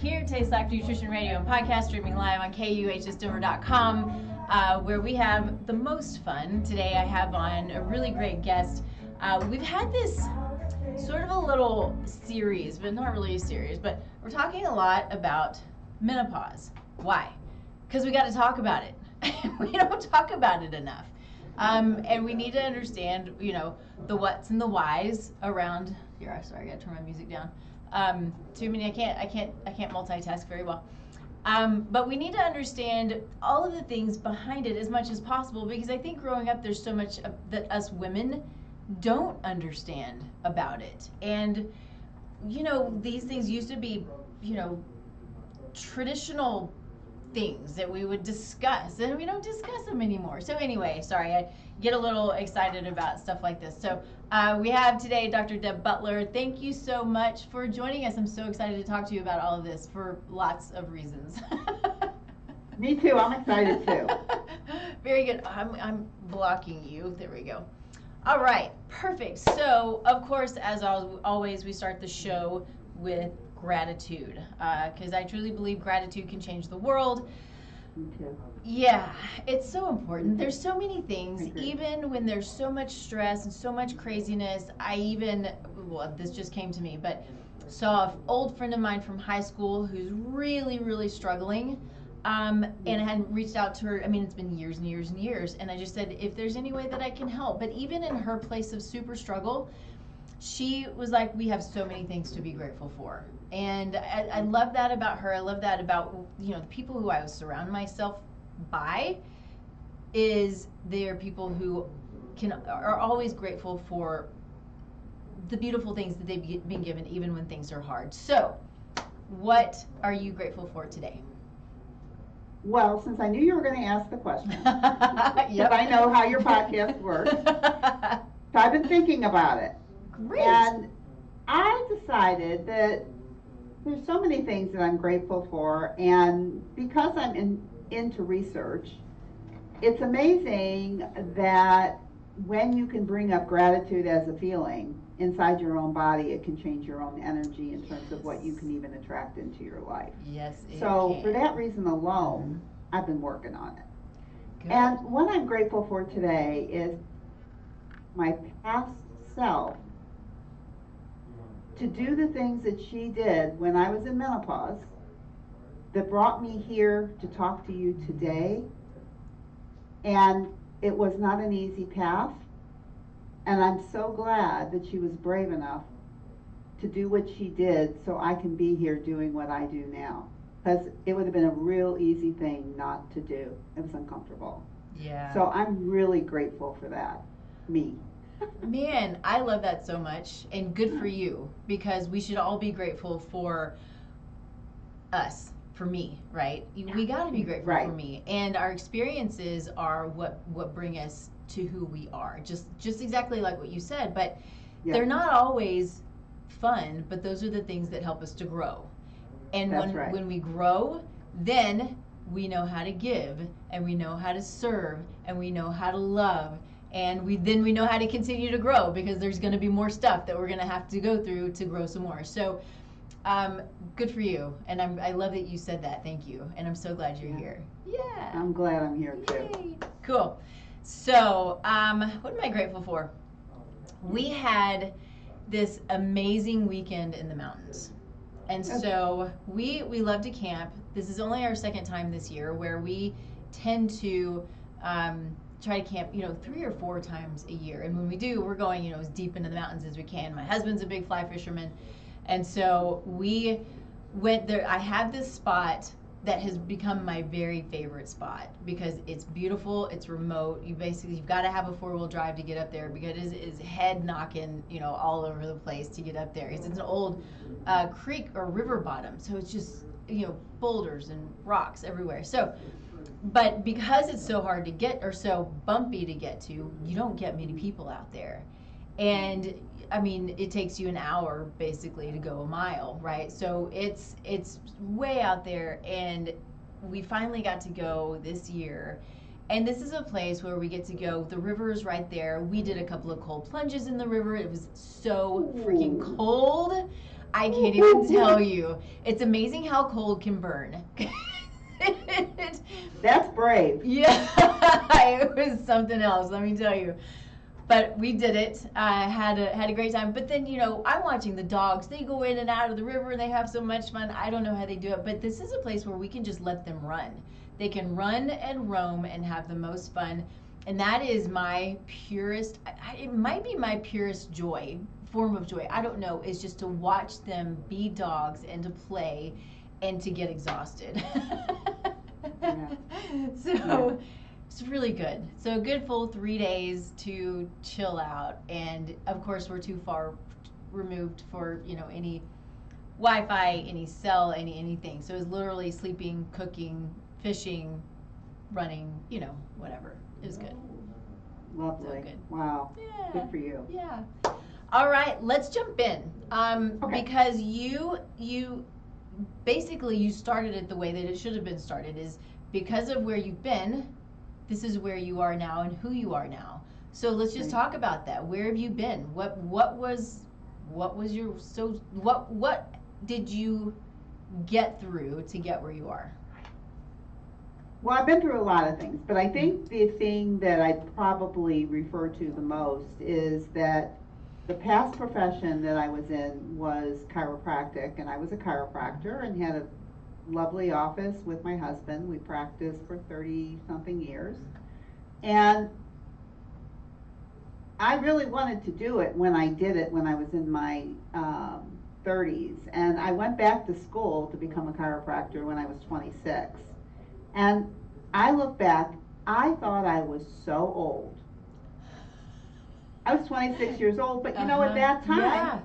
here at Taste Like Nutrition Radio and podcast, streaming live on KUHSdenver.com, where we have the most fun. Today I have on a really great guest. We've had this sort of a little series, but not really a series, but we're talking a lot about menopause. Why? Because we got to talk about it. We don't talk about it enough. And we need to understand, you know, the what's and the whys around here. Sorry, I gotta turn my music down. Too many. I can't multitask very well. But we need to understand all of the things behind it as much as possible, because I think growing up there's so much that us women don't understand about it. And you know, these things used to be, you know, traditional things that we would discuss, and we don't discuss them anymore. So anyway, sorry, I get a little excited about stuff like this. So we have today Dr. Deb Butler. Thank you so much for joining us. I'm so excited to talk to you about all of this for lots of reasons. Me too. I'm excited too. Very good. I'm blocking you. There we go. All right, perfect. So of course, as always, we start the show with gratitude, because I truly believe gratitude can change the world. Me too. Yeah, it's so important. There's so many things, even when there's so much stress and so much craziness. Well, this just came to me, but saw an old friend of mine from high school who's really, really struggling, and I had reached out to her. I mean, it's been years and years and years, and I just said, if there's any way that I can help. But even in her place of super struggle, she was like, we have so many things to be grateful for. And I love that about her. I love that about, you know, the people who I surround myself by, is they're people who are always grateful for the beautiful things that they've been given, even when things are hard. So what are you grateful for today? Well, since I knew you were going to ask the question, Yep. I know how your podcast works, so I've been thinking about it. Great. And I decided that there's so many things that I'm grateful for, and because I'm into research, it's amazing that when you can bring up gratitude as a feeling inside your own body, it can change your own energy in terms of what you can even attract into your life. Yes, it So can. for that reason alone, I've been working on it. Good. And what I'm grateful for today is my past self to do the things that she did when I was in menopause that brought me here to talk to you today. And it was not an easy path. And I'm so glad that she was brave enough to do what she did so I can be here doing what I do now. Because it would have been a real easy thing not to do. It was uncomfortable. Yeah. So I'm really grateful for that. Me. Man, I love that so much, and good for you, because we should all be grateful for us, for me, right? We got to be grateful for me, and our experiences are what bring us to who we are. Just exactly like what you said, but they're not always fun, but those are the things that help us to grow. And when we grow, then we know how to give, and we know how to serve, and we know how to love. And we know how to continue to grow, because there's going to be more stuff that we're going to have to go through to grow some more. So good for you. And I love that you said that. Thank you. And I'm so glad you're here. Yeah. I'm glad I'm here too. Yay. Cool. So what am I grateful for? We had this amazing weekend in the mountains. And so we love to camp. This is only our second time this year, where we tend to try to camp, 3 or 4 times a year. And when we do, we're going, as deep into the mountains as we can. My husband's a big fly fisherman. And so we went there. I have this spot that has become my very favorite spot, because it's beautiful, it's remote. You've got to have a 4-wheel drive to get up there, because it is head knocking, all over the place to get up there. It's an old creek or river bottom. So it's just, boulders and rocks everywhere. So, but because it's so hard to get, or so bumpy to get to, you don't get many people out there. And I mean, it takes you an hour basically to go a mile, right? So it's way out there, and we finally got to go this year. And this is a place where we get to go. The river is right there. We did a couple of cold plunges in the river. It was so freaking cold. I can't even tell you. It's amazing how cold can burn. That's brave. Yeah, it was something else, let me tell you. But we did it. Had a great time. But then, I'm watching the dogs. They go in and out of the river and they have so much fun. I don't know how they do it, but this is a place where we can just let them run. They can run and roam and have the most fun. And that is my purest, it might be my purest form of joy. I don't know, is just to watch them be dogs and to play and to get exhausted. Yeah. So it's really good. So a good full 3 days to chill out. And of course, we're too far removed for, any Wi-Fi, any cell, anything. So it was literally sleeping, cooking, fishing, running, whatever. It was good. Lovely. So good. Wow. Yeah. Good for you. Yeah. All right, let's jump in. Okay. Because you basically you started it the way that it should have been started, is because of where you've been, this is where you are now and who you are now. So let's just talk about that. Where have you been? What did you get through to get where you are? Well, I've been through a lot of things, but I think the thing that I probably refer to the most is that the past profession that I was in was chiropractic, and I was a chiropractor and had a lovely office with my husband. We practiced for 30-something years. And I really wanted to do it when I did it when I was in my 30s. And I went back to school to become a chiropractor when I was 26. And I look back, I thought I was so old. I was 26 years old, but at that time,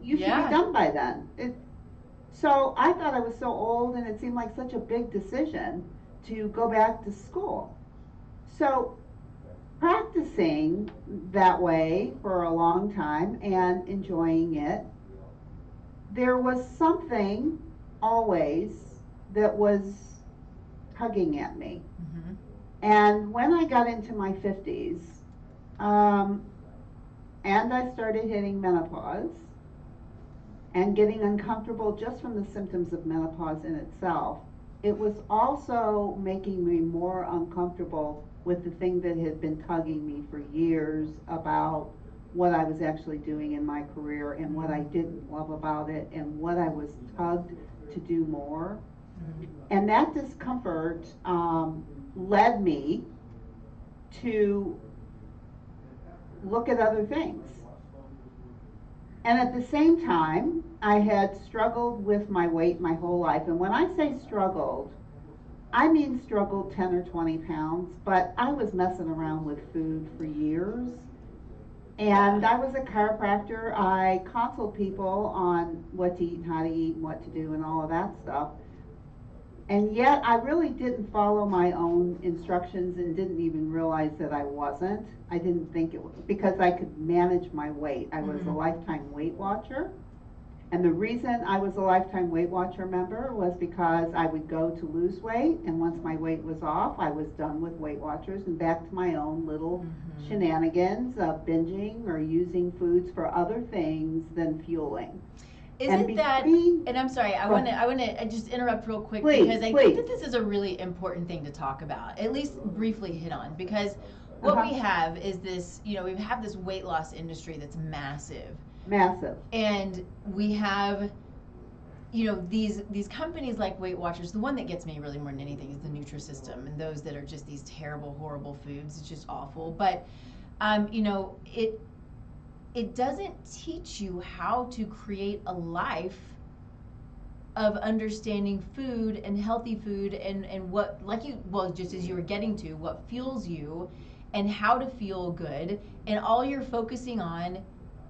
you should be done by then. So I thought I was so old, and it seemed like such a big decision to go back to school. So practicing that way for a long time and enjoying it, there was something always that was tugging at me. Mm-hmm. And when I got into my 50s, and I started hitting menopause and getting uncomfortable just from the symptoms of menopause in itself, it was also making me more uncomfortable with the thing that had been tugging me for years about what I was actually doing in my career and what I didn't love about it and what I was tugged to do more. And that discomfort led me to look at other things. And at the same time, I had struggled with my weight my whole life. And when I say struggled, I mean struggled 10 or 20 pounds, but I was messing around with food for years. And I was a chiropractor. I consult people on what to eat and how to eat and what to do and all of that stuff. And yet I really didn't follow my own instructions and didn't even realize that I wasn't. I didn't think it was, because I could manage my weight. I was a lifetime Weight Watcher. And the reason I was a lifetime Weight Watcher member was because I would go to lose weight, and once my weight was off, I was done with Weight Watchers and back to my own little shenanigans of binging or using foods for other things than fueling. Isn't that, and I'm sorry, I want to just interrupt real quick, because I think that this is a really important thing to talk about, at least briefly hit on, because what we have is this, we have this weight loss industry that's massive. Massive. And we have, these companies like Weight Watchers. The one that gets me really more than anything is the Nutrisystem, and those that are just these terrible, horrible foods. It's just awful. But, it doesn't teach you how to create a life of understanding food and healthy food and what, just as you were getting to, what fuels you and how to feel good. And all you're focusing on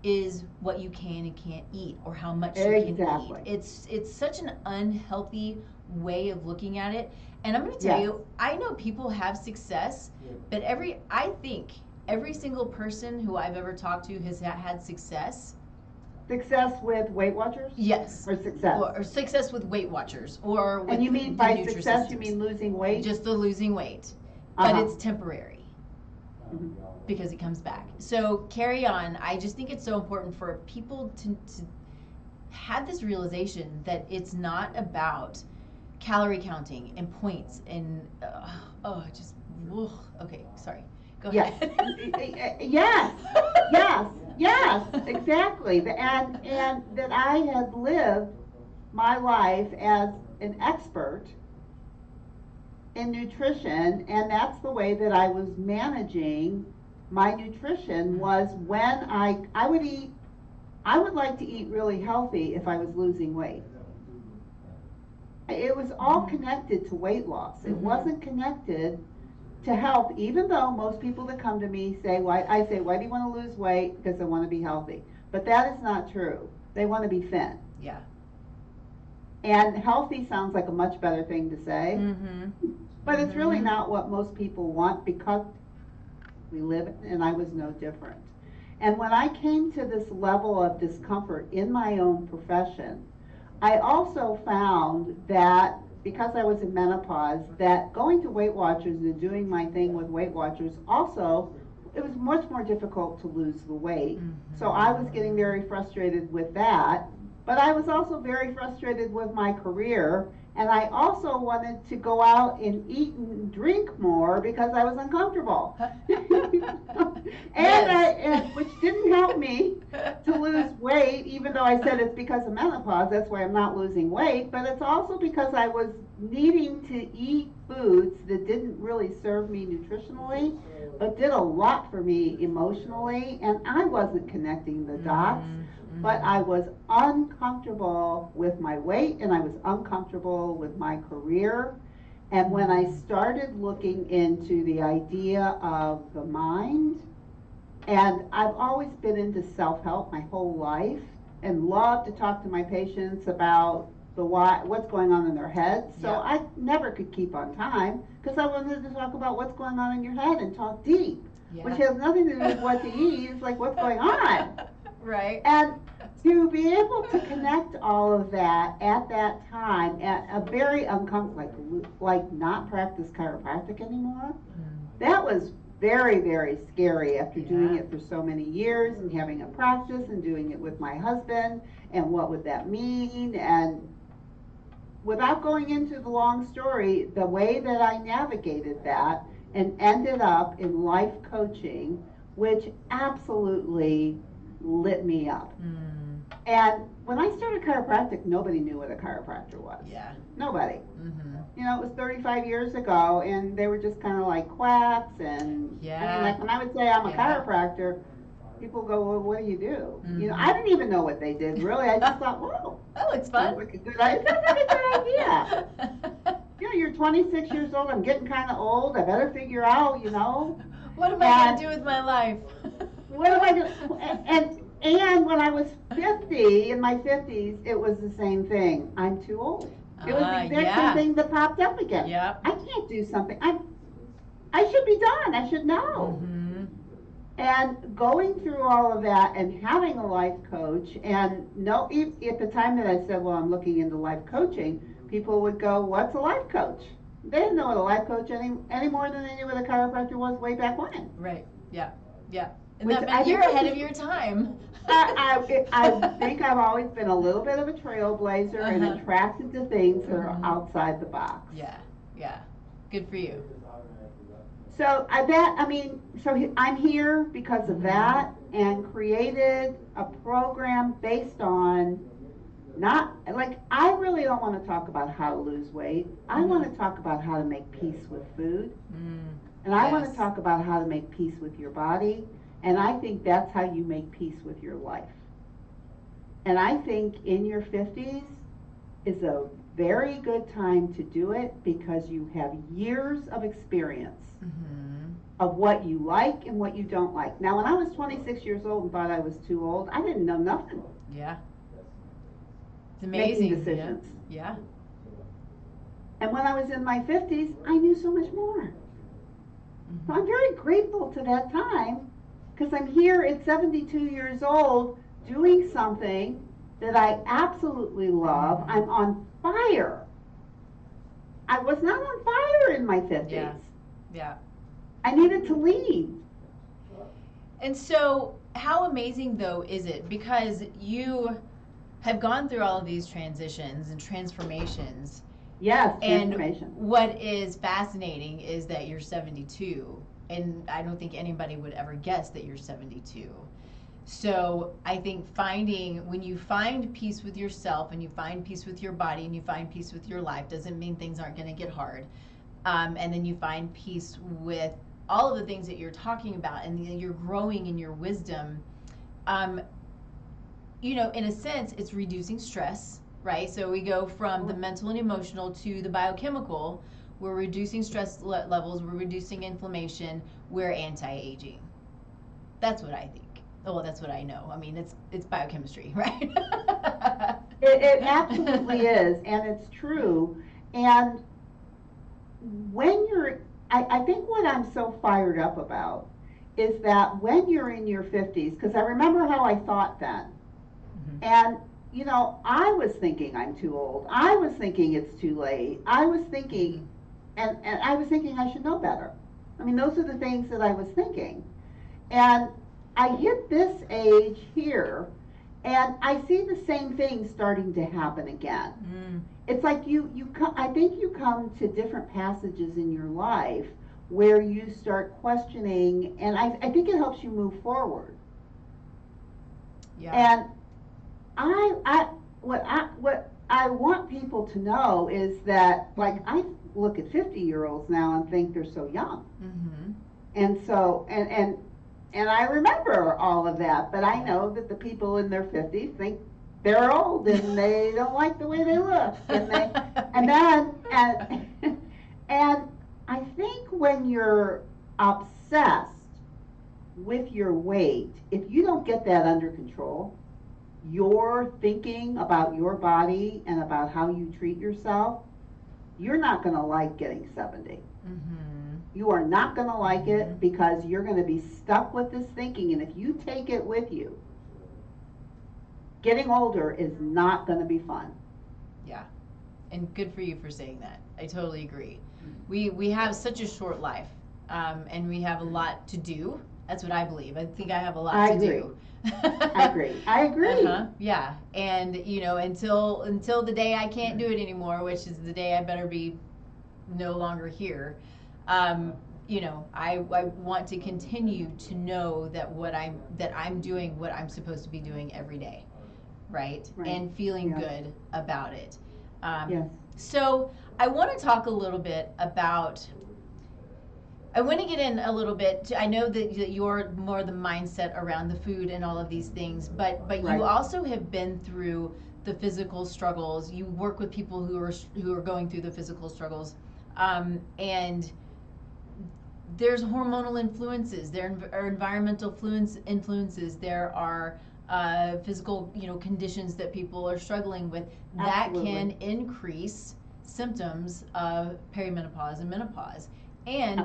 is what you can and can't eat, or how much you can eat. It's such an unhealthy way of looking at it. And I'm going to tell you, I know people have success, but I think every single person who I've ever talked to has had success. Success with Weight Watchers? Yes. Or success? Or success with Weight Watchers. Or with and you mean by success, you mean losing weight? Just the losing weight. But it's temporary. Because it comes back. So carry on. I just think it's so important for people had this realization that it's not about calorie counting and points and just okay, sorry, go Yes. ahead. Yes, yes, yes, exactly. And that I had lived my life as an expert in nutrition, and that's the way that I was managing my nutrition. Was when I would eat, I would like to eat really healthy if I was losing weight. It was all connected to weight loss. It wasn't connected to health, even though most people that come to me say, why do you want to lose weight? Because I want to be healthy. But that is not true. They want to be thin. Yeah. And healthy sounds like a much better thing to say. But it's really not what most people want, because we live, and I was no different. And when I came to this level of discomfort in my own profession, I also found that because I was in menopause, that going to Weight Watchers and doing my thing with Weight Watchers also, it was much more difficult to lose the weight. So I was getting very frustrated with that, but I was also very frustrated with my career, and I also wanted to go out and eat and drink more because I was uncomfortable. And which didn't help me to lose weight, even though I said it's because of menopause, that's why I'm not losing weight, but it's also because I was needing to eat foods that didn't really serve me nutritionally, but did a lot for me emotionally, and I wasn't connecting the dots. But I was uncomfortable with my weight, and I was uncomfortable with my career. And when I started looking into the idea of the mind, and I've always been into self-help my whole life and love to talk to my patients about the why, what's going on in their heads. So I never could keep on time because I wanted to talk about what's going on in your head and talk deep, which has nothing to do with what to eat. It's like, what's going on? Right. And to be able to connect all of that at that time, at a very uncomfortable, like not practice chiropractic anymore, that was very, very scary after doing it for so many years and having a practice and doing it with my husband, and what would that mean. And without going into the long story, the way that I navigated that and ended up in life coaching, which absolutely lit me up. And when I started chiropractic, nobody knew what a chiropractor was. Nobody. You know, it was 35 years ago, and they were just kind of like quacks. And I mean, like when I would say I'm a chiropractor, people go, well, what do you do? You know, I didn't even know what they did, really. I just thought, whoa, that looks fun. Sounds like a good idea. You know, you're 26 years old, I'm getting kind of old, I better figure out, you know. What am I going to do with my life? What am I going to, and when I was 50, in my 50s, it was the same thing. I'm too old. It was the exact same thing that popped up again. I can't do something. I should be done. I should know. And going through all of that and having a life coach, and at the time that I said, well, I'm looking into life coaching, people would go, what's a life coach? They didn't know what a life coach any more than they knew what a chiropractor was way back when. Right. Yeah. And that meant you're ahead of your time. I think I've always been a little bit of a trailblazer and attracted to things that are outside the box. Yeah. Good for you. So I'm here because of that, and created a program based on I really don't want to talk about how to lose weight. I want to talk about how to make peace with food. And I want to talk about how to make peace with your body. And I think that's how you make peace with your life. And I think in your 50s is a very good time to do it, because you have years of experience of what you like and what you don't like. Now, when I was 26 years old and thought I was too old, I didn't know nothing. It's amazing. Making decisions. Yeah. And when I was in my 50s, I knew so much more. So I'm very grateful to that time, because I'm here at 72 years old doing something that I absolutely love. I'm on fire. I was not on fire in my 50s. Yeah. I needed to leave. And so how amazing, though, is it? Because you have gone through all of these transitions and transformations. Yes, And transformation. what is fascinating is that you're 72, and I don't think anybody would ever guess that you're 72. So I think when you find peace with yourself and you find peace with your body and you find peace with your life, doesn't mean things aren't going to get hard. And then you find peace with all of the things that you're talking about, and you're growing in your wisdom. You know, in a sense, it's reducing stress, right? So we go from the mental and emotional to the biochemical. We're reducing stress levels, we're reducing inflammation, we're anti-aging. That's what I think. Well, that's what I know. I mean, it's biochemistry, right? It absolutely is, and it's true. And when I think what I'm so fired up about is that when you're in your 50s, because I remember how I thought then, and you know, I was thinking I'm too old. I was thinking it's too late. I was thinking, and I was thinking I should know better. I mean, those are the things that I was thinking. And I hit this age here, and I see the same thing starting to happen again. It's like I think you come to different passages in your life where you start questioning, and I think it helps you move forward. Yeah. And what I want people to know is that, like, I look at 50-year-olds now and think they're so young. And so, and I remember all of that, but I know that the people in their 50s think they're old and they don't like the way they look. And I think when you're obsessed with your weight, if you don't get that under control, your thinking about your body and about how you treat yourself, you're not going to like getting 70. You are not going to like it, because you're going to be stuck with this thinking, and if you take it with you, getting older is not going to be fun. Yeah, and good for you for saying that. I totally agree. We have such a short life, and we have a lot to do. That's what I believe. I think I have a lot to do. I agree. Yeah, and you know, until the day I can't do it anymore, which is the day I better be no longer here. You know, I want to continue to know that I'm doing what I'm supposed to be doing every day, right? And feeling good about it. Yes. So I want to talk a little bit about. I want to get in a little bit. I know that you're more the mindset around the food and all of these things, but you also have been through the physical struggles. You work with people who are going through the physical struggles, and there's hormonal influences. There are environmental influences. There are physical, conditions that people are struggling with that can increase symptoms of perimenopause and menopause. And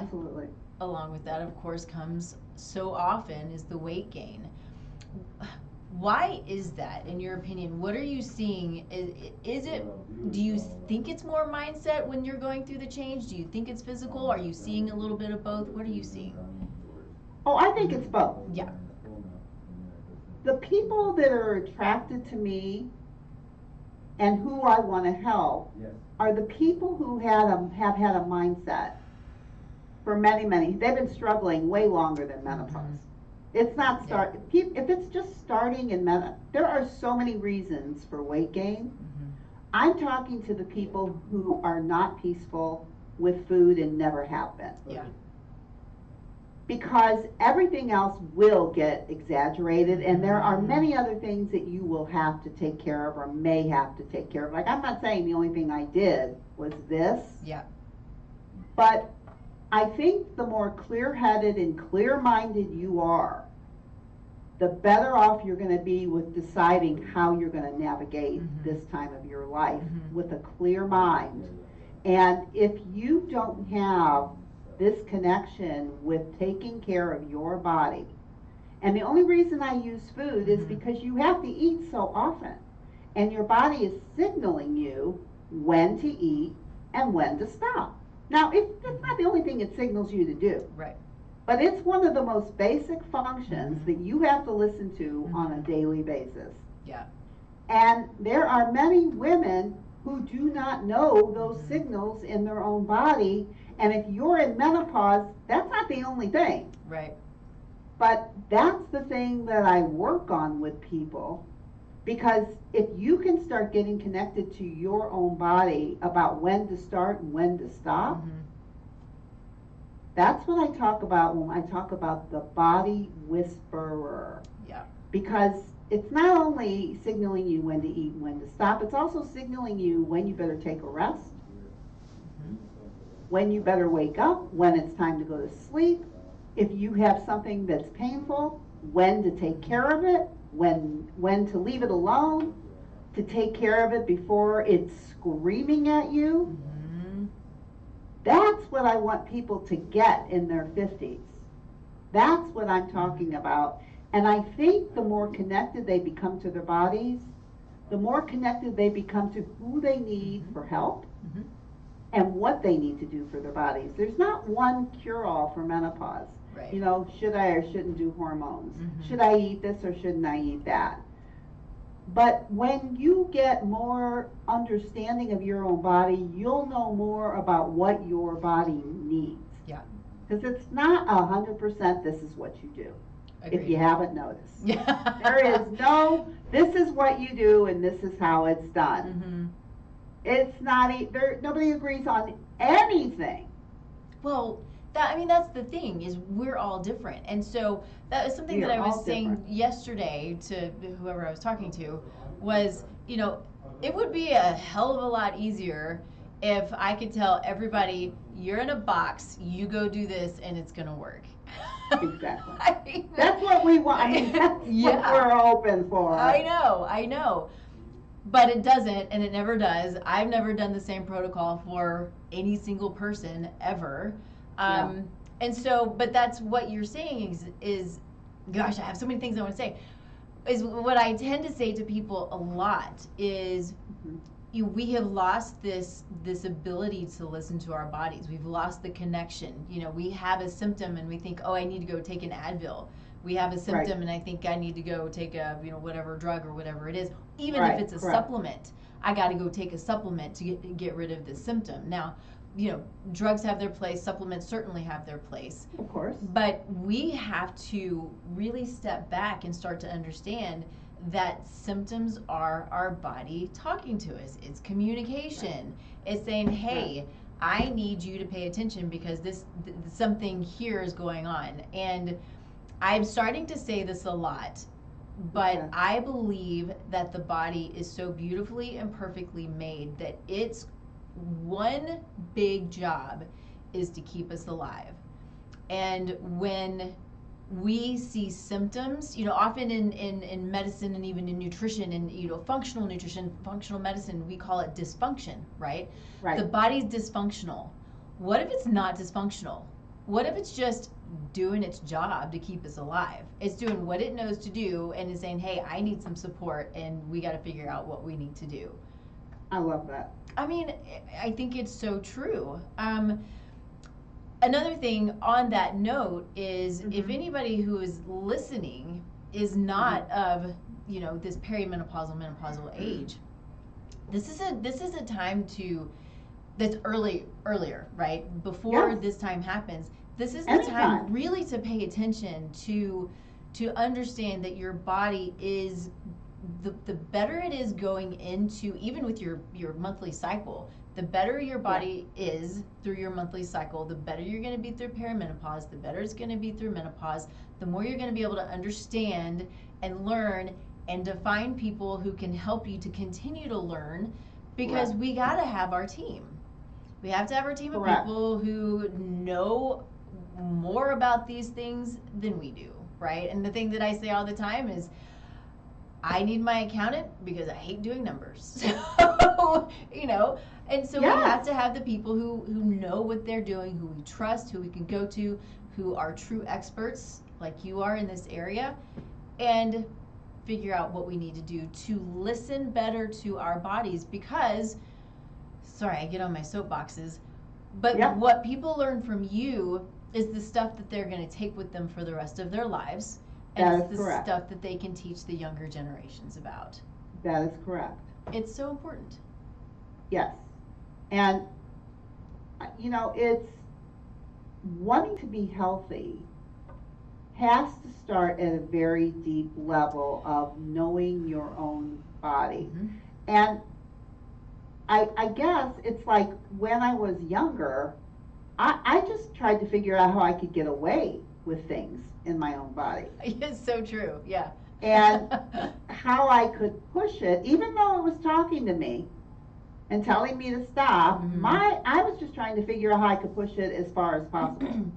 along with that, of course, comes so often is the weight gain. Why is that, in your opinion? What are you seeing? Do you think it's more mindset when you're going through the change? Do you think it's physical? Are you seeing a little bit of both? What are you seeing? Oh, I think it's both. Yeah. The people that are attracted to me and who I want to help are the people who have had a mindset for many. They've been struggling way longer than menopause. It's not if it's just starting in there are so many reasons for weight gain. I'm talking to the people who are not peaceful with food and never have been. Yeah. Because everything else will get exaggerated, and there are many other things that you will have to take care of or may have to take care of. Like, I'm not saying the only thing I did was this. Yeah. But I think the more clear-headed and clear-minded you are, the better off you're going to be with deciding how you're going to navigate this time of your life with a clear mind. And if you don't have this connection with taking care of your body, and the only reason I use food is because you have to eat so often, and your body is signaling you when to eat and when to stop. Now, that's not the only thing it signals you to do. Right. But it's one of the most basic functions that you have to listen to on a daily basis. Yeah. And there are many women who do not know those signals in their own body. And if you're in menopause, that's not the only thing. Right. But that's the thing that I work on with people, because if you can start getting connected to your own body about when to start and when to stop, that's what I talk about when I talk about the body whisperer. Yeah. Because it's not only signaling you when to eat and when to stop, it's also signaling you when you better take a rest, when you better wake up, when it's time to go to sleep. If you have something that's painful, when to take care of it, when to leave it alone, to take care of it before it's screaming at you. That's what I want people to get in their 50s. That's what I'm talking about. And I think the more connected they become to their bodies, the more connected they become to who they need for help and what they need to do for their bodies. There's not one cure-all for menopause. Right. You know, should I or shouldn't do hormones? Should I eat this or shouldn't I eat that? But when you get more understanding of your own body, you'll know more about what your body needs. Yeah. Because it's not 100% this is what you do. Agreed. If you haven't noticed. Yeah. There is no, this is what you do and this is how it's done. It's not, nobody agrees on anything. Well, that's the thing, is we're all different. And so that was something that I was saying yesterday to whoever I was talking to, was, it would be a hell of a lot easier if I could tell everybody, you're in a box, you go do this, and it's going to work. Exactly. That's what we want. That's what we're open for. I know. But it doesn't, and it never does. I've never done the same protocol for any single person ever. And so, but that's what you're saying is, gosh, I have so many things I want to say. Is what I tend to say to people a lot is, we have lost this ability to listen to our bodies. We've lost the connection. We have a symptom and we think, oh, I need to go take an Advil. We have a symptom and I think I need to go take a whatever drug or whatever it is. Even if it's a supplement, I got to go take a supplement to get rid of the symptom. Now, drugs have their place, supplements certainly have their place. Of course. But we have to really step back and start to understand that symptoms are our body talking to us. It's communication. It's saying, hey, I need you to pay attention because something here is going on. And I'm starting to say this a lot, but I believe that the body is so beautifully and perfectly made that its one big job is to keep us alive. And when we see symptoms, often in medicine and even in nutrition and, functional nutrition, functional medicine, we call it dysfunction, right? The body's dysfunctional. What if it's not dysfunctional? What if it's just doing its job to keep us alive? It's doing what it knows to do and is saying, hey, I need some support and we got to figure out what we need to do. I love that. I think it's so true. Another thing on that note is if anybody who is listening is not of, this perimenopausal, menopausal age, this is a time that's earlier, right? Before this time happens. This is the time really to pay attention to understand that your body is the better it is going into, even with your monthly cycle, the better your body is through your monthly cycle, the better you're going to be through perimenopause, the better it's going to be through menopause, the more you're going to be able to understand and learn and to find people who can help you to continue to learn, because we got to have our team. We have to have our team of people who know more about these things than we do, right? And the thing that I say all the time is, I need my accountant because I hate doing numbers. So, and so we have to have the people who know what they're doing, who we trust, who we can go to, who are true experts like you are in this area, and figure out what we need to do to listen better to our bodies. Because, sorry, I get on my soapboxes, but what people learn from you is the stuff that they're going to take with them for the rest of their lives. And it's the stuff that they can teach the younger generations about. That is correct. It's so important. Yes. And, it's wanting to be healthy has to start at a very deep level of knowing your own body. Mm-hmm. And I guess it's like when I was younger, I just tried to figure out how I could get away with things in my own body. It's so true, yeah. And how I could push it, even though it was talking to me and telling me to stop, Mm-hmm. I was just trying to figure out how I could push it as far as possible.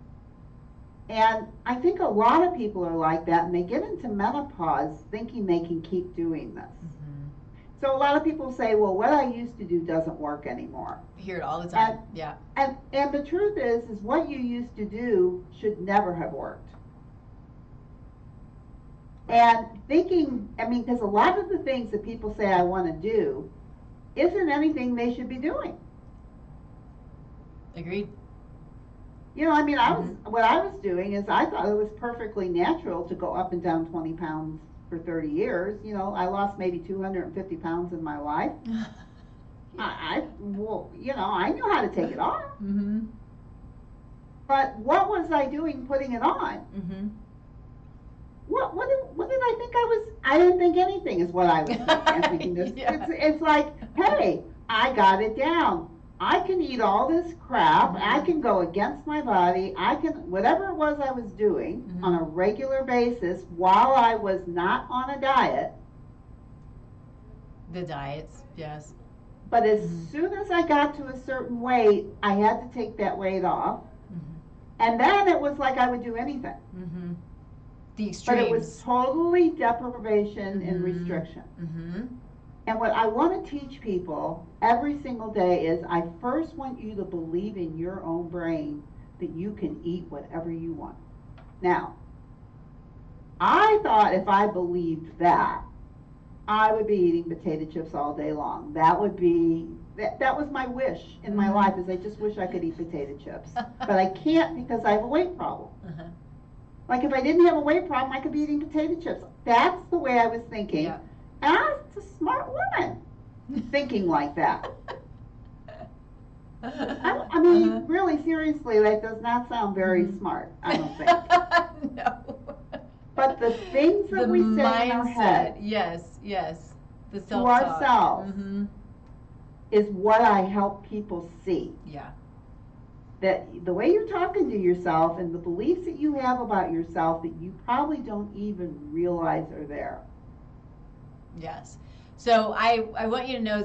And I think a lot of people are like that, and they get into menopause thinking they can keep doing this. Mm-hmm. So a lot of people say, well, what I used to do doesn't work anymore. I hear it all the time. Yeah. And the truth is what you used to do should never have worked. And thinking, because a lot of the things that people say I want to do isn't anything they should be doing. Agreed. What I was doing is I thought it was perfectly natural to go up and down 20 pounds for 30 years. I lost maybe 250 pounds in my life. I knew how to take it off. Mm-hmm. But what was I doing putting it on? Mm-hmm. What did I think I was? I didn't think anything is what I was thinking. Yeah. It's like, hey, I got it down. I can eat all this crap. Mm-hmm. I can go against my body. I can, whatever it was I was doing Mm-hmm. on a regular basis while I was not on a diet. The diets, yes. But as Mm-hmm. soon as I got to a certain weight, I had to take that weight off. Mm-hmm. And then it was like I would do anything. Mm-hmm. The extremes. But it was totally deprivation Mm-hmm. and restriction. Mm-hmm. And what I want to teach people every single day is I first want you to believe in your own brain that you can eat whatever you want. Now, I thought if I believed that, I would be eating potato chips all day long. That was my wish in my life, is I just wish I could eat potato chips. But I can't because I have a weight problem. Uh-huh. Like if I didn't have a weight problem, I could be eating potato chips. That's the way I was thinking. Yeah. And I was a smart woman thinking like that. Really, seriously, that does not sound very smart, I don't think. No. But the things that we say in our head yes. The to self-talk. ourselves Mm-hmm. is what I help people see. Yeah. That the way you're talking to yourself and the beliefs that you have about yourself that you probably don't even realize are there. Yes. So I want you to know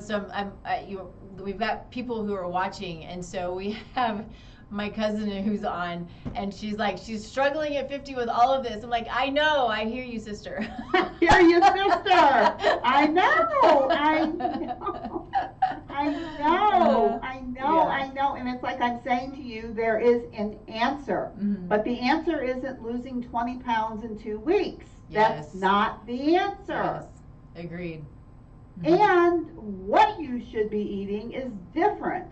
we've got people who are watching, and so we have my cousin who's on, and she's struggling at 50 with all of this. I'm like, I know, I hear you, sister. I hear you, sister. I know. And it's like I'm saying to you, there is an answer. Mm-hmm. But the answer isn't losing 20 pounds in 2 weeks. Yes. That's not the answer. Yes. Agreed. And what you should be eating is different.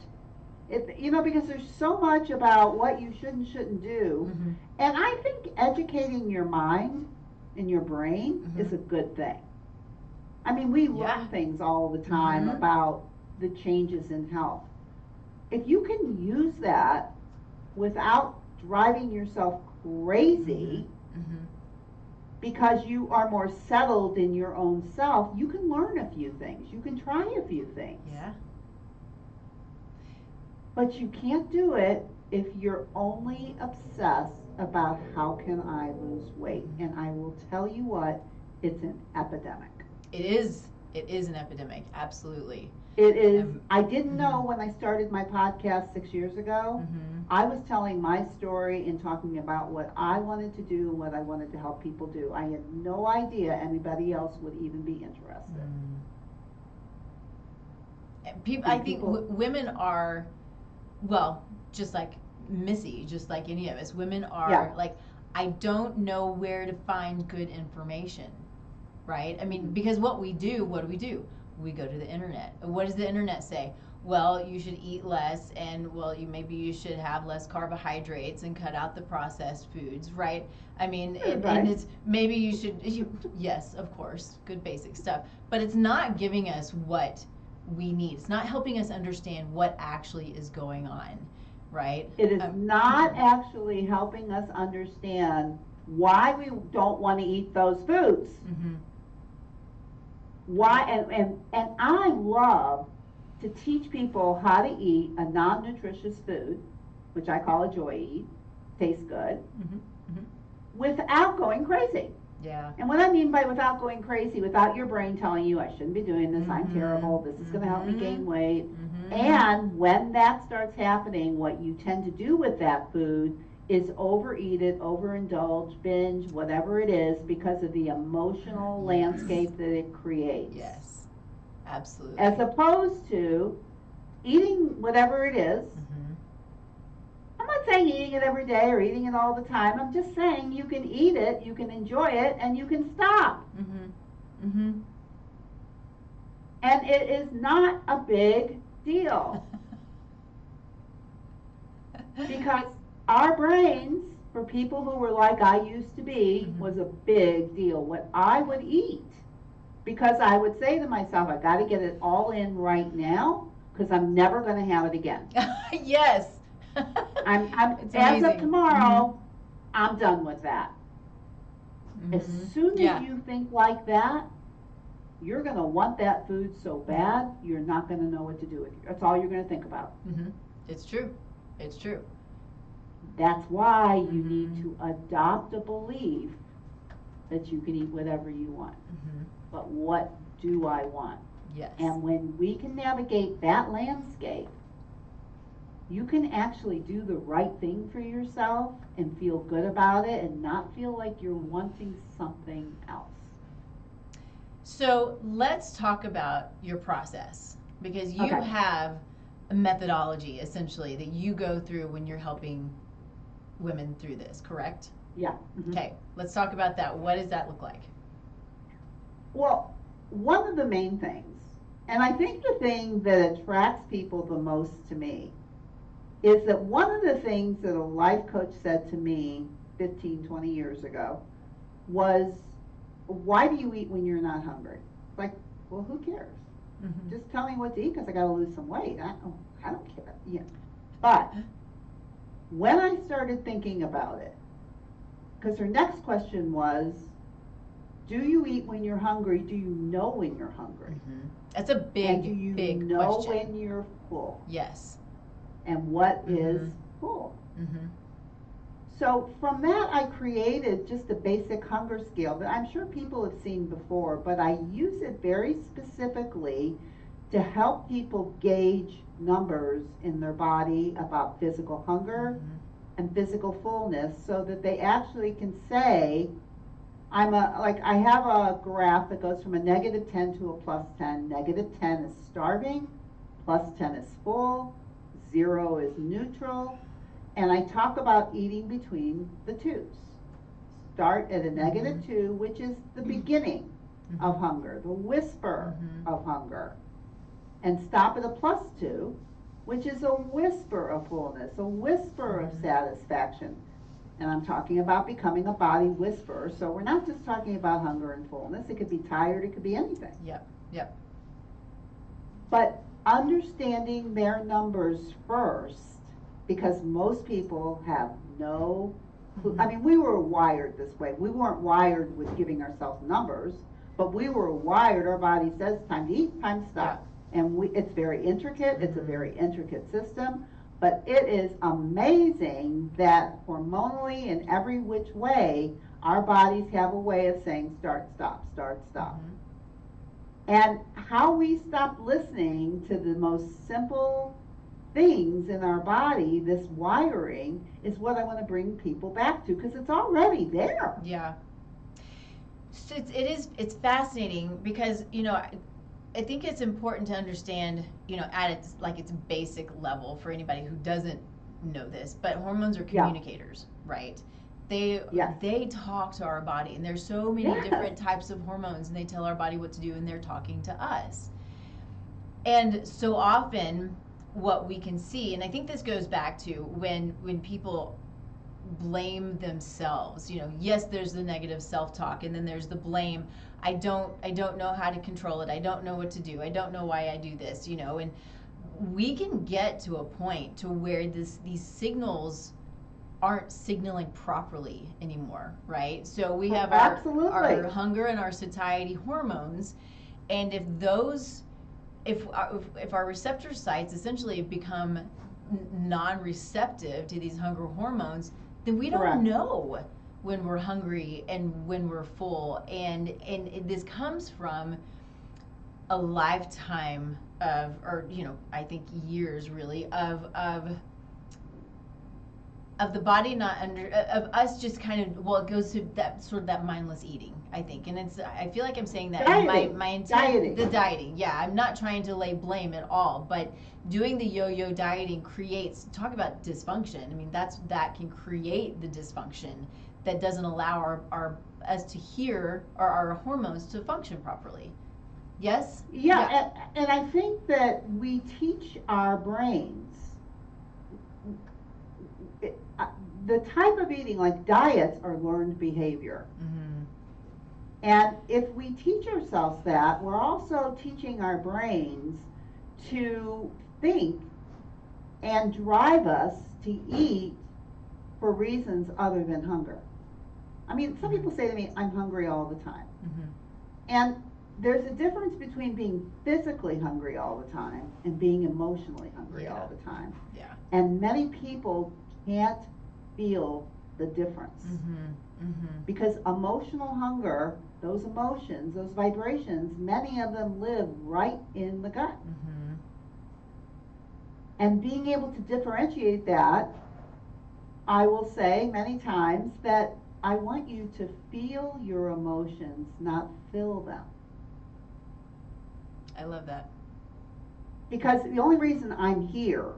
Because there's so much about what you should and shouldn't do. Mm-hmm. And I think educating your mind and your brain Mm-hmm. is a good thing. We learn things all the time Mm-hmm. about the changes in health. If you can use that without driving yourself crazy, Mm-hmm. because you are more settled in your own self, you can learn a few things. You can try a few things. Yeah. But you can't do it if you're only obsessed about how can I lose weight. And I will tell you what, it's an epidemic. It is an epidemic, absolutely. It is. I didn't know when I started my podcast 6 years ago. Mm-hmm. I was telling my story and talking about what I wanted to do and what I wanted to help people do. I had no idea anybody else would even be interested. I think women are, well, just like Missy, just like any of us, women are like, I don't know where to find good information, right? Because what do we do? We go to the internet. What does the internet say? well, you should eat less, and well, maybe you should have less carbohydrates and cut out the processed foods, right? I mean, and it's maybe you should, yes, of course, good basic stuff, but it's not giving us what we need. It's not helping us understand what actually is going on, right? It is not actually helping us understand why we don't want to eat those foods. Mm-hmm. Why, and I love to teach people how to eat a non-nutritious food, which I call a joy eat, tastes good, Mm-hmm. Mm-hmm. without going crazy. Yeah. And what I mean by without going crazy, without your brain telling you, I shouldn't be doing this, I'm Mm-hmm. terrible, this is going to help me gain weight. Mm-hmm. And when that starts happening, what you tend to do with that food is overeat it, overindulge, binge, whatever it is, because of the emotional landscape that it creates. Yes, absolutely. As opposed to eating whatever it is. Mm-hmm. I'm not saying eating it every day or eating it all the time. I'm just saying you can eat it, you can enjoy it, and you can stop. Mm-hmm. Mm-hmm. And it is not a big deal. Because our brains, for people who were like I used to be, Mm-hmm. was a big deal. What I would eat, because I would say to myself, I got to get it all in right now, because I'm never going to have it again. Yes. I'm It's as amazing. of tomorrow, I'm done with that. Mm-hmm. As soon as Yeah. you think like that, you're going to want that food so bad, you're not going to know what to do with it. That's all you're going to think about. Mm-hmm. It's true. It's true. That's why you Mm-hmm. need to adopt a belief that you can eat whatever you want. Mm-hmm. But what do I want? Yes. And when we can navigate that landscape, you can actually do the right thing for yourself and feel good about it and not feel like you're wanting something else. So let's talk about your process, because you Okay. have a methodology essentially that you go through when you're helping women through this, correct? Yeah. Mhm. Okay, let's talk about that. What does that look like? Well, one of the main things, and I think the thing that attracts people the most to me, is that one of the things that a life coach said to me 15, 20 years ago was, why do you eat when you're not hungry? Like, well, who cares? Mm-hmm. Just tell me what to eat because I got to lose some weight. I don't care. Yeah. But when I started thinking about it, because her next question was, do you eat when you're hungry? Do you know when you're hungry? Mm-hmm. That's a big, and do you big know question. when you're full? Yes. And what Mm-hmm. is full? Mm-hmm. So from that, I created just a basic hunger scale that I'm sure people have seen before, but I use it very specifically to help people gauge numbers in their body about physical hunger Mm-hmm. and physical fullness, so that they actually can say, I have a graph that goes from a -10 to a +10. -10 is starving, +10 is full, 0 is neutral, and I talk about eating between the twos. Start at a -2, which is the beginning Mm-hmm. of hunger, the whisper Mm-hmm. of hunger, and stop at a +2, which is a whisper of fullness, a whisper of Mhm. satisfaction. And I'm talking about becoming a body whisperer. So we're not just talking about hunger and fullness. It could be tired, it could be anything. Yep. Yep. But understanding their numbers first, because most people have no clue. I mean, we were wired this way. We weren't wired with giving ourselves numbers, but we were wired, our body says time to eat, time to stop. And it's very intricate, it's a very intricate system, but it is amazing that hormonally in every which way, our bodies have a way of saying start, stop, start, stop. Mm-hmm. And how we stop listening to the most simple things in our body, this wiring, is what I want to bring people back to, because it's already there. Yeah. So it's fascinating because, I think it's important to understand, at its basic level for anybody who doesn't know this, but hormones are communicators, right? They talk to our body, and there's so many different types of hormones, and they tell our body what to do, and they're talking to us. And so often what we can see, and I think this goes back to when people blame themselves. Yes, there's the negative self-talk, and then there's the blame. I don't know how to control it. I don't know what to do. I don't know why I do this, and we can get to a point to where these signals aren't signaling properly anymore, right? So we have our hunger and our satiety hormones, and if our receptor sites essentially have become non-receptive to these hunger hormones, then we don't know when we're hungry and when we're full, and this comes from a lifetime of, or I think years really of the body not of us just kind of, well, it goes to that sort of that mindless eating, I think. And I feel like I'm saying that my intent, the dieting, yeah, I'm not trying to lay blame at all, but doing the yo-yo dieting talk about dysfunction. I mean, that can create the dysfunction that doesn't allow us to hear our hormones to function properly. Yes? Yeah. And I think that we teach our brains the type of eating, like diets are learned behavior. Mm-hmm. And if we teach ourselves that, we're also teaching our brains to think and drive us to eat for reasons other than hunger. I mean, some people say to me, I'm hungry all the time. Mm-hmm. And there's a difference between being physically hungry all the time and being emotionally hungry all the time. Yeah. And many people can't feel the difference. Mm-hmm. Mm-hmm. Because emotional hunger, those emotions, those vibrations, many of them live right in the gut. Mm-hmm. And being able to differentiate that, I will say many times that I want you to feel your emotions, not fill them. I love that. Because the only reason I'm here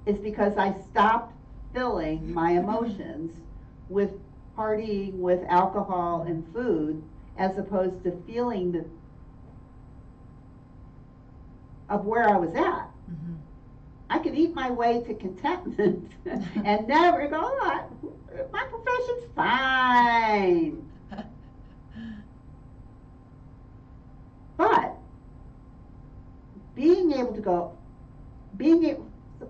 is because I stopped filling my emotions with partying with alcohol and food, as opposed to feeling of where I was at. Mm-hmm. I could eat my way to contentment and never go, oh, my profession's fine. But being able to go,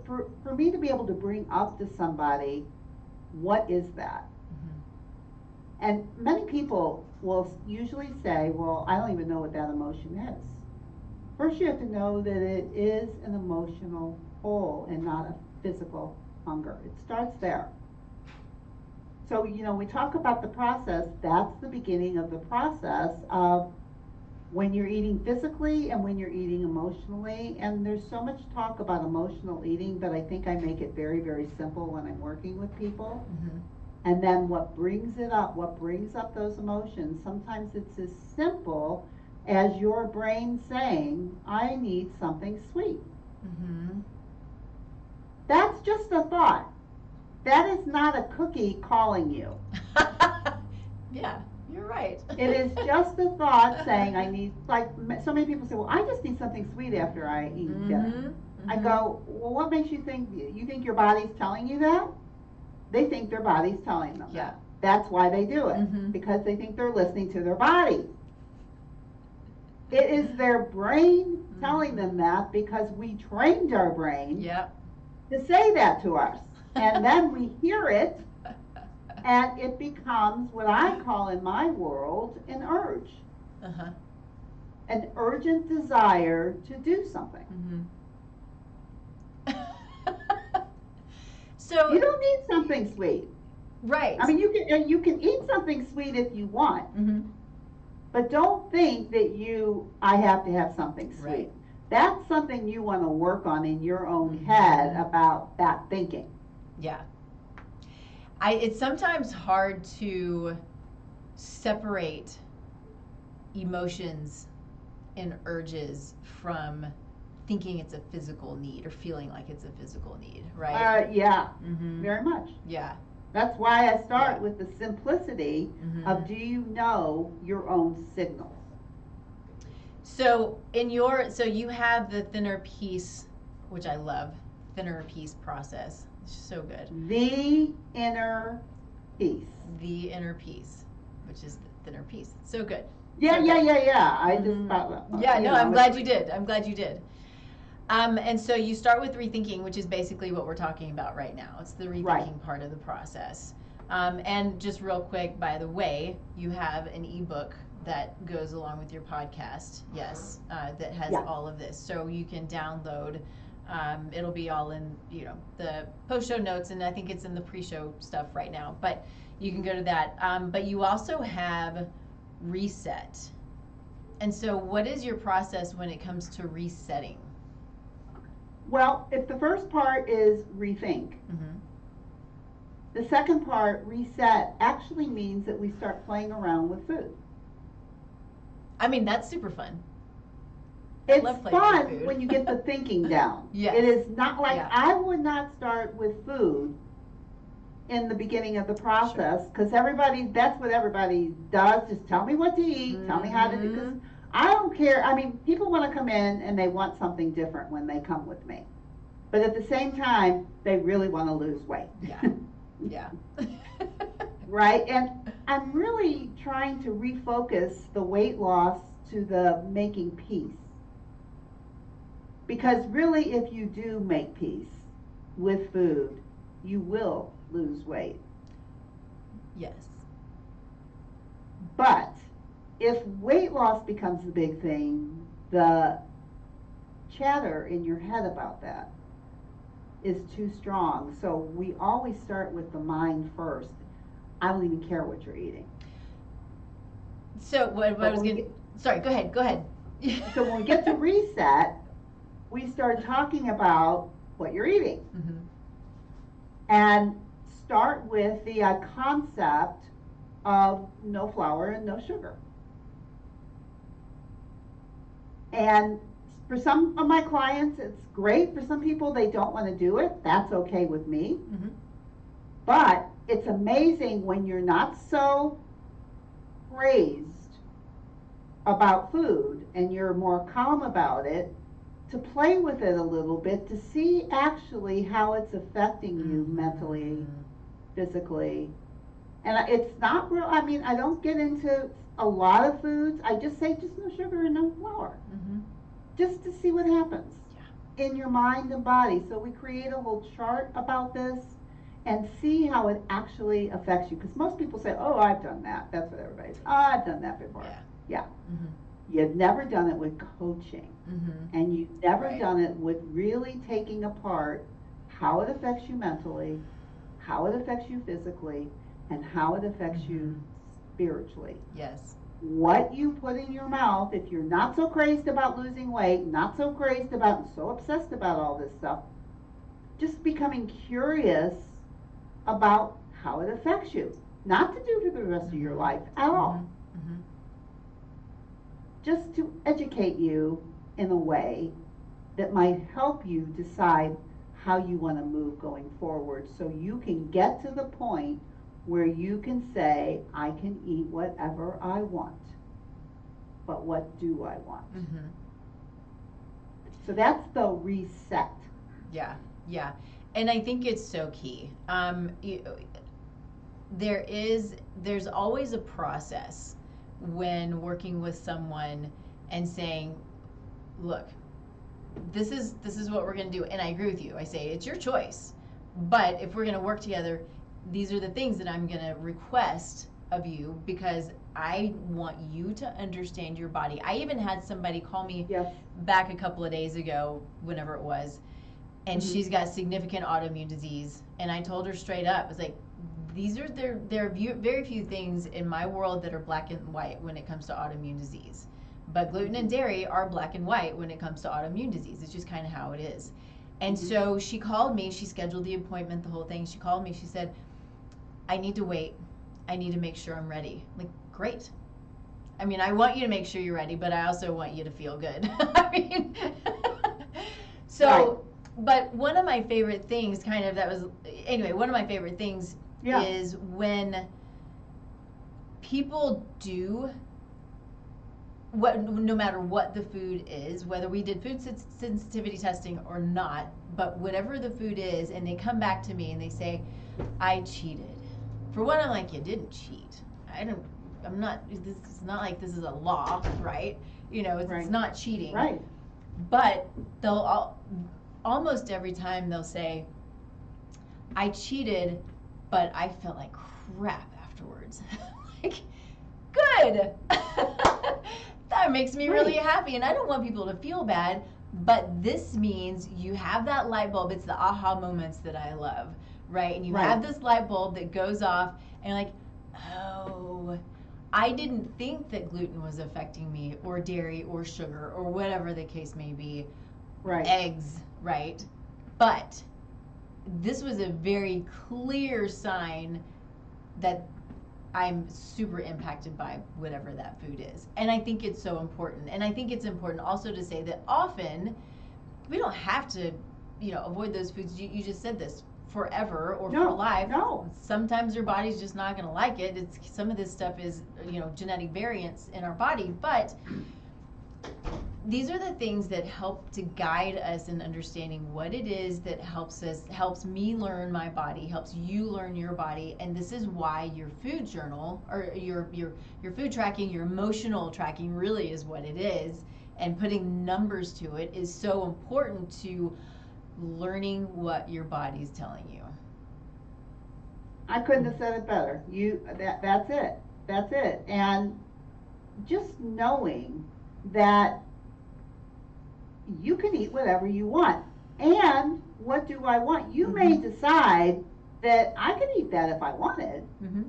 for me to be able to bring up to somebody, what is that? Mm-hmm. And many people will usually say, well, I don't even know what that emotion is. First, you have to know that it is an emotional hole and not a physical hunger. It starts there. So, we talk about the process. That's the beginning of the process of when you're eating physically and when you're eating emotionally. And there's so much talk about emotional eating, but I think I make it very, very simple when I'm working with people. Mm-hmm. And then what brings up those emotions, sometimes it's as simple as your brain saying, I need something sweet. Mm-hmm. That's just a thought. That is not a cookie calling you. Yeah, you're right. It is just a thought saying, I need, like so many people say, well, I just need something sweet after I eat dinner. Mm-hmm. I go, well, what makes you think your body's telling you that? They think their body's telling them that. That's why they do it, because they think they're listening to their body. It is their brain telling them that, because we trained our brain to say that to us. And then we hear it, and it becomes what I call in my world an urge. Uh-huh. An urgent desire to do something. Mm-hmm. So you don't need something sweet. Right. I mean, you can eat something sweet if you want. Mm-hmm. But don't think that I have to have something sweet. Right. That's something you want to work on in your own head about that thinking. Yeah. It's sometimes hard to separate emotions and urges from thinking it's a physical need or feeling like it's a physical need, right? Yeah, very much. Yeah. That's why I start with the simplicity of, do you know your own signals? So so you have the thinner piece, which I love, thinner piece process. It's so good. The inner peace. The inner piece, which is the thinner piece. So good. Yeah, So yeah, good. yeah, yeah. I just Mhm. thought. Yeah, You no, know, I'm glad you did. I'm glad you did. And so you start with rethinking, which is basically what we're talking about right now. It's the rethinking Right. part of the process. And just real quick, by the way, you have an ebook that goes along with your podcast. Yes, that has Yeah. all of this, so you can download. It'll be all in, the post-show notes, and I think it's in the pre-show stuff right now. But you can go to that. But you also have Reset. And so, what is your process when it comes to resetting? Well, if the first part is rethink, Mm-hmm. the second part, reset, actually means that we start playing around with food. I mean, that's super fun. It's love playing with fun food. when you get the thinking down. Yes. It is not like Yeah. I would not start with food in the beginning of the process because that's what everybody does. Just tell me what to eat, tell me how to do. Because I don't care. I mean, people want to come in and they want something different when they come with me, but at the same time, they really want to lose weight. Yeah. Yeah. Right? And I'm really trying to refocus the weight loss to the making peace. Because really, if you do make peace with food, you will lose weight. Yes. But if weight loss becomes the big thing, the chatter in your head about that is too strong. So we always start with the mind first. I don't even care what you're eating. So what I was going to, sorry, go ahead. So when we get to reset, we start talking about what you're eating. Mm-hmm. And start with the concept of no flour and no sugar. And for some of my clients, it's great. For some people, they don't want to do it. That's okay with me. Mm-hmm. But it's amazing when you're not so crazed about food and you're more calm about it, to play with it a little bit, to see actually how it's affecting you mentally, physically. And it's not real, I mean, I don't get into a lot of foods. I just say just no sugar and no flour. Mm-hmm. Just to see what happens Yeah. in your mind and body. So we create a whole chart about this and see how it actually affects you. Because most people say, oh, I've done that. That's what everybody's, oh, I've done that before. Yeah. Mm-hmm. You've never done it with coaching. Mm-hmm. And you've never Right. done it with really taking apart how it affects you mentally, how it affects you physically, and how it affects you spiritually. Yes. What you put in your mouth, if you're not so crazed about losing weight, not so crazed about, so obsessed about all this stuff, just becoming curious about how it affects you. Not to do for the rest of your life at all. Mm-hmm. Just to educate you in a way that might help you decide how you want to move going forward, so you can get to the point where you can say, I can eat whatever I want, but what do I want? Mm-hmm. So that's the reset. Yeah, yeah. And I think it's so key. There's always a process when working with someone and saying, look, this is what we're going to do. And I agree with you. I say it's your choice. But if we're going to work together, these are the things that I'm going to request of you, because I want you to understand your body. I even had somebody call me back a couple of days ago, whenever it was, and she's got significant autoimmune disease. And I told her straight up, it's like, there are very few things in my world that are black and white when it comes to autoimmune disease. But gluten and dairy are black and white when it comes to autoimmune disease. It's just kind of how it is. And so she called me, she scheduled the appointment, the whole thing. She called me, she said, I need to wait. I need to make sure I'm ready. I'm like, great. I mean, I want you to make sure you're ready, but I also want you to feel good. I mean, so, right. But one of my favorite things, one of my favorite things is when people do no matter what the food is, whether we did food sensitivity testing or not, but whatever the food is, and they come back to me and they say, I cheated. For one, I'm like, you didn't cheat. I'm not, this is not like this is a law, right? You know, it's not cheating. Right. But they'll almost every time they'll say, I cheated, but I felt like crap afterwards. Like, good. That makes me really happy. And I don't want people to feel bad, but this means you have that light bulb. It's the aha moments that I love, right? And you have this light bulb that goes off, and you're like, oh, I didn't think that gluten was affecting me, or dairy, or sugar, or whatever the case may be. Right. Eggs, right? But this was a very clear sign that I'm super impacted by whatever that food is. And I think it's so important. And I think it's important also to say that often we don't have to, avoid those foods. You just said this, forever or for life. No. Sometimes your body's just not going to like it. Some of this stuff is, genetic variants in our body, but these are the things that help to guide us in understanding what it is that helps me learn my body, helps you learn your body. And this is why your food journal, or your food tracking, your emotional tracking really is what it is, and putting numbers to it is so important to learning what your body's telling you. I couldn't have said it better. That's it. That's it. And just knowing that you can eat whatever you want. And what do I want? You may decide that I can eat that if I wanted. I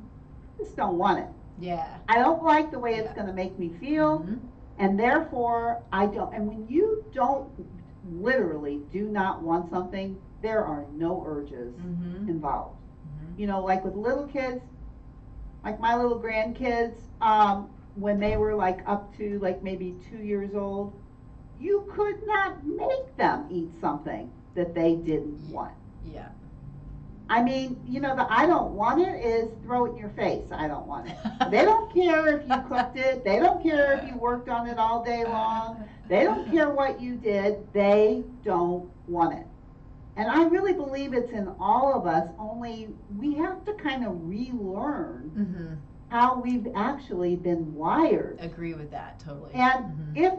just don't want it. Yeah. I don't like the way it's going to make me feel, and therefore I don't. And when you don't literally do not want something, there are no urges involved. Like with little kids, like my little grandkids, when they were like up to like maybe 2 years old, you could not make them eat something that they didn't want. Yeah. I mean, the I don't want it is throw it in your face. I don't want it. They don't care if you cooked it. They don't care if you worked on it all day long. They don't care what you did. They don't want it. And I really believe it's in all of us, only we have to kind of relearn how we've actually been wired. Agree with that, totally. And if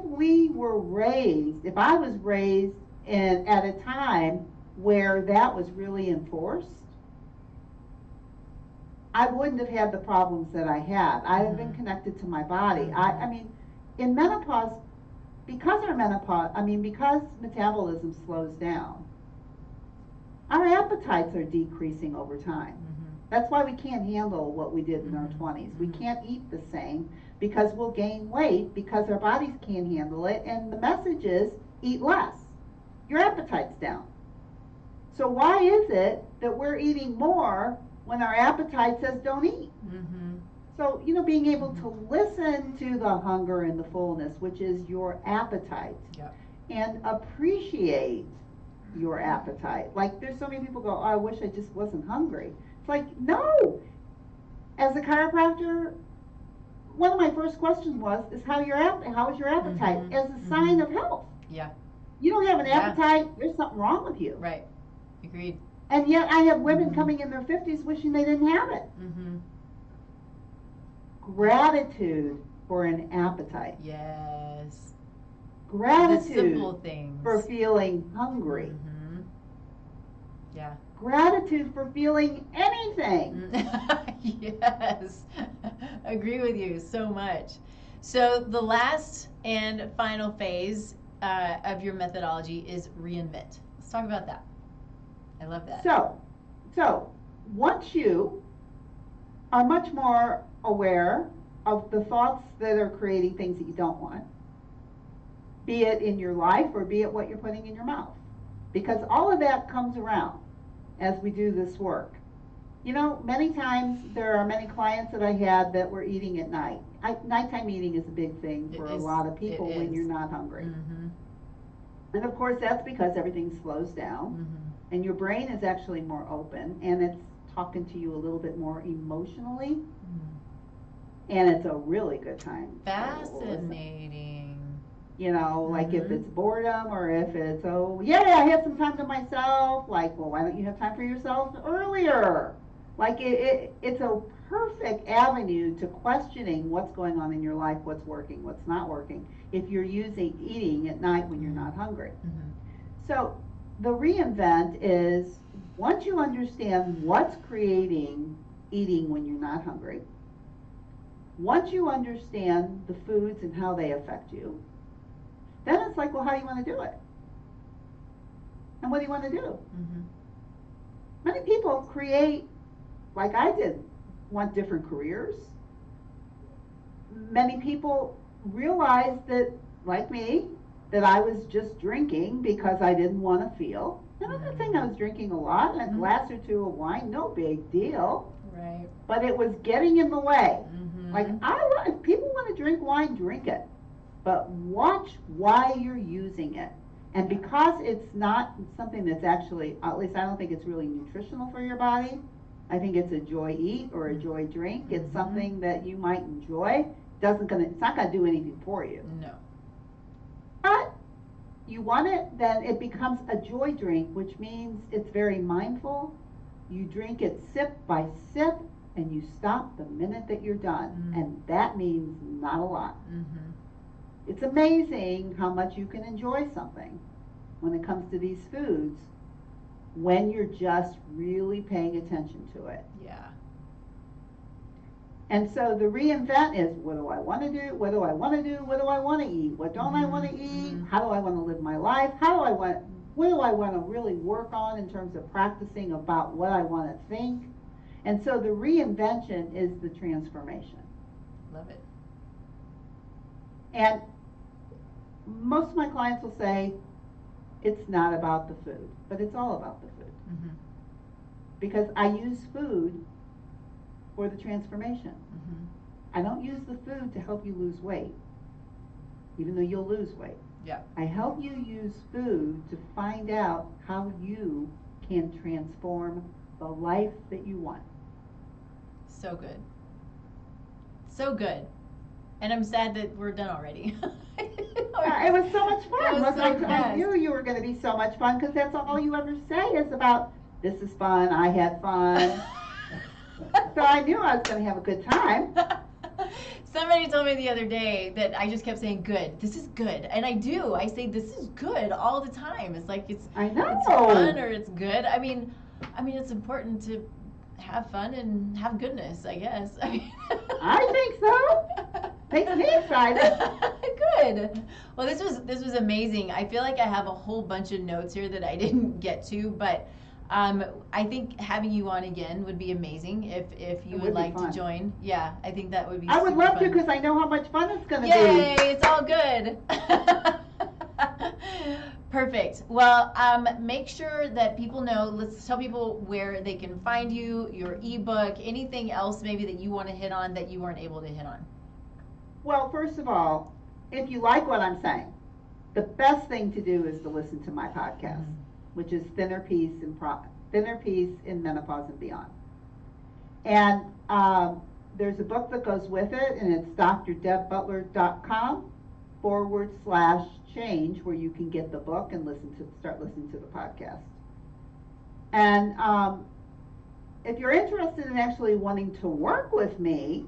I was raised at a time where that was really enforced, I wouldn't have had the problems that I had. I'd have been connected to my body. I mean, in menopause, because metabolism slows down, our appetites are decreasing over time. That's why we can't handle what we did in our 20s. We can't eat the same because we'll gain weight because our bodies can't handle it. And the message is eat less. Your appetite's down. So why is it that we're eating more when our appetite says don't eat? So, being able to listen to the hunger and the fullness, which is your appetite, and appreciate your appetite. Like, there's so many people go, oh, I wish I just wasn't hungry. It's like, no. As a chiropractor, one of my first questions is how is your appetite as a sign of health? Yeah. You don't have an appetite, there's something wrong with you. Right. Agreed. And yet I have women coming in their 50s wishing they didn't have it. Gratitude for an appetite. Yes. Gratitude the simple things. For feeling hungry. Yeah. Gratitude for feeling anything. Yes. Agree with you so much. So the last and final phase of your methodology is reinvent. Let's talk about that. I love that. So once you are much more aware of the thoughts that are creating things that you don't want, be it in your life or be it what you're putting in your mouth, because all of that comes around as we do this work. Many times there are many clients that I had that were eating at night. Nighttime eating is a big thing for a lot of people when you're not hungry. And of course that's because everything slows down and your brain is actually more open and it's talking to you a little bit more emotionally. and it's a really good time. Fascinating. You know, like if Mhm. it's boredom or if it's, oh, yeah, I have some time to myself, like, well, why don't you have time for yourself earlier? Like, it's a perfect avenue to questioning what's going on in your life, what's working, what's not working, if you're using eating at night when you're not hungry. Mhm. So, the reinvent is once you understand what's creating eating when you're not hungry, once you understand the foods and how they affect you, then it's like, well, how do you want to do it? And what do you want to do? Mhm. Many people create, like I did, want different careers. Many people realize that, like me, that I was just drinking because I didn't want to feel. And I'm not saying I was drinking a lot, a glass or two of wine, no big deal. Right. But it was getting in the way. Mhm. Like, if people want to drink wine, drink it. But watch why you're using it. And because it's not something that's actually, at least I don't think it's really nutritional for your body. I think it's a joy eat or a joy drink. It's something that you might enjoy. It's not gonna do anything for you. No. But you want it, then it becomes a joy drink, which means it's very mindful. You drink it sip by sip, and you stop the minute that you're done. And that means not a lot. Mhm. It's amazing how much you can enjoy something when it comes to these foods when you're just really paying attention to it. Yeah. And so the reinvent is, what do I want to do? What do I want to do? What do I want to eat? What don't I want to eat? How do I want to live my life? What do I want to really work on in terms of practicing about what I want to think? And so the reinvention is the transformation. Love it. And most of my clients will say, it's not about the food, but it's all about the food. Mhm. Because I use food for the transformation. Mhm. I don't use the food to help you lose weight, even though you'll lose weight. Yeah. I help you use food to find out how you can transform the life that you want. So good. So good. And I'm sad that we're done already. It was so much fun. It was so I fast. knew you were going to be so much fun because that's all you ever say is about, this is fun, I had fun. So I knew I was going to have a good time. Somebody told me the other day that I just kept saying good. This is good. And I do. I say this is good all the time. It's like I know. It's fun or it's good. I mean it's important to have fun and have goodness, I guess. I think so. Makes me excited. Good. Well, this was amazing. I feel like I have a whole bunch of notes here that I didn't get to, but I think having you on again would be amazing if you would like to join. Yeah, I think that would be. I would love fun. to because I know how much fun it's going to be. Yay! It's all good. Perfect. Well, make sure that people know. Let's tell people where they can find you, your ebook, anything else maybe that you want to hit on that you weren't able to hit on. Well, first of all, if you like what I'm saying, the best thing to do is to listen to my podcast, which is Thinner Peace in Menopause and Beyond. And there's a book that goes with it, and it's drdebbutler.com/change, where you can get the book and start listening to the podcast. And if you're interested in actually wanting to work with me,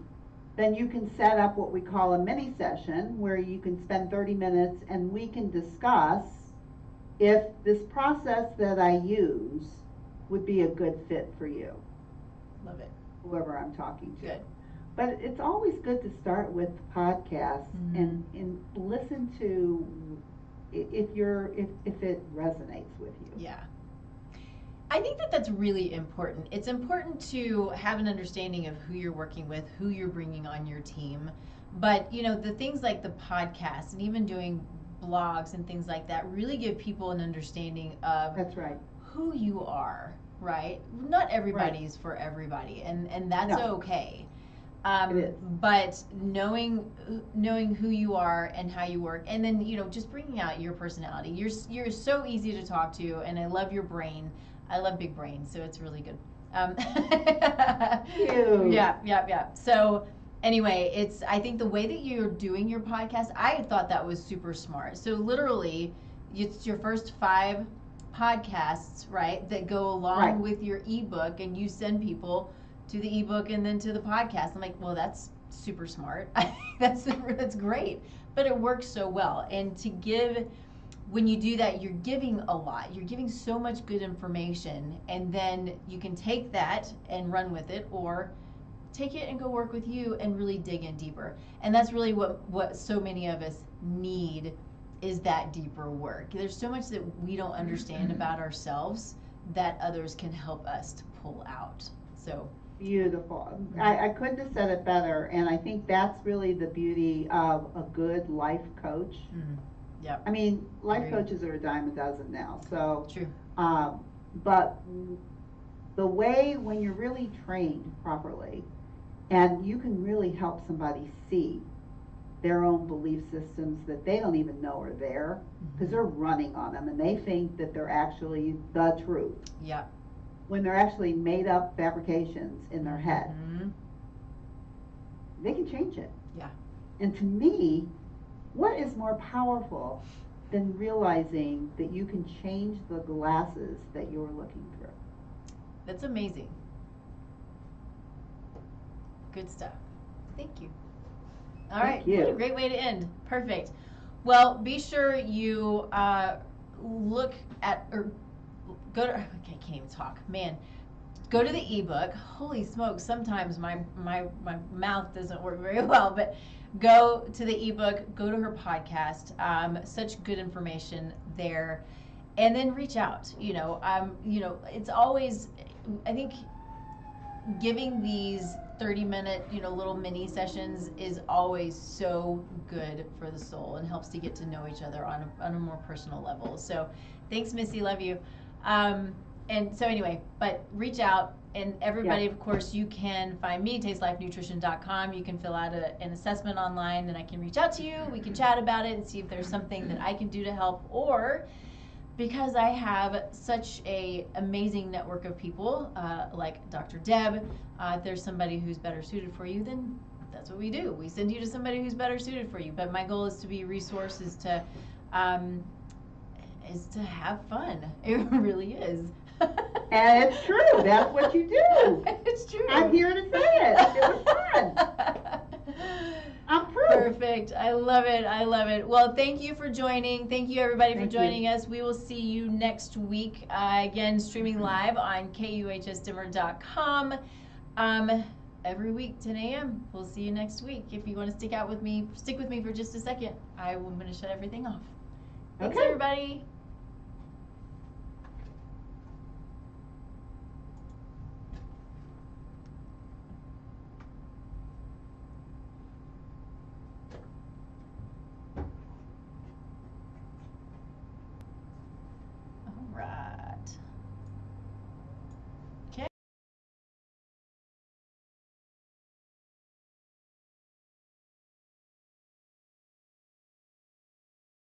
then you can set up what we call a mini session where you can spend 30 minutes and we can discuss if this process that I use would be a good fit for you. Love it. Whoever I'm talking to. Good. But it's always good to start with podcasts and listen to if it resonates with you. Yeah. I think that's really important. It's important to have an understanding of who you're working with, who you're bringing on your team. But, the things like the podcast and even doing blogs and things like that really give people an understanding of That's right. who you are, right? Not everybody's for everybody, and that's okay. It is. But knowing who you are and how you work, and then just bringing out your personality. You're so easy to talk to, and I love your brain. I love big brains, so it's really good. Cute. Yeah. So, anyway, I think the way that you're doing your podcast, I thought that was super smart. So literally, it's your first 5 podcasts, right, that go along Right. with your ebook, and you send people to the ebook and then to the podcast. I'm like, well, that's super smart. That's great. But it works so well. And when you do that, you're giving a lot. You're giving so much good information, and then you can take that and run with it, or take it and go work with you and really dig in deeper. And that's really what so many of us need, is that deeper work. There's so much that we don't understand about ourselves that others can help us to pull out. So beautiful. I couldn't have said it better, and I think that's really the beauty of a good life coach. Yep. I mean, life Agreed. coaches are a dime a dozen now, so True. But the way, when you're really trained properly, and you can really help somebody see their own belief systems that they don't even know are there, because they're running on them and they think that they're actually the truth. Yeah. When they're actually made up fabrications in their head. They can change it. Yeah. And to me, what is more powerful than realizing that you can change the glasses that you're looking through? That's amazing. Good stuff. Thank you. All right. Thank you. What a great way to end. Perfect. Well, be sure you look at, or go to, I can't even talk, man. Go to the ebook. Holy smokes, sometimes my mouth doesn't work very well, but go to the ebook, go to her podcast. Such good information there. And then reach out. It's always, I think, giving these 30-minute, little mini sessions is always so good for the soul and helps to get to know each other on a more personal level. So thanks, Missy. Love you. And so anyway, but reach out, and everybody, Yeah. Of course, you can find me, tastelifenutrition.com. You can fill out an assessment online, and I can reach out to you. We can chat about it and see if there's something that I can do to help, or because I have such a amazing network of people, like Dr. Deb, if there's somebody who's better suited for you, then that's what we do. We send you to somebody who's better suited for you. But my goal is to be a resource, is to have fun. It really is. And it's true. That's what you do. It's true. I'm here to say it. It was fun. I'm proof. Perfect. I love it. I love it. Well, thank you for joining. Thank you, everybody, for Thank joining you. us. We will see you next week. Again, streaming live on KUHSdimmer.com. Every week, 10 a.m. We'll see you next week. If you want to stick with me for just a second. I'm going to shut everything off. Thanks, Okay. everybody.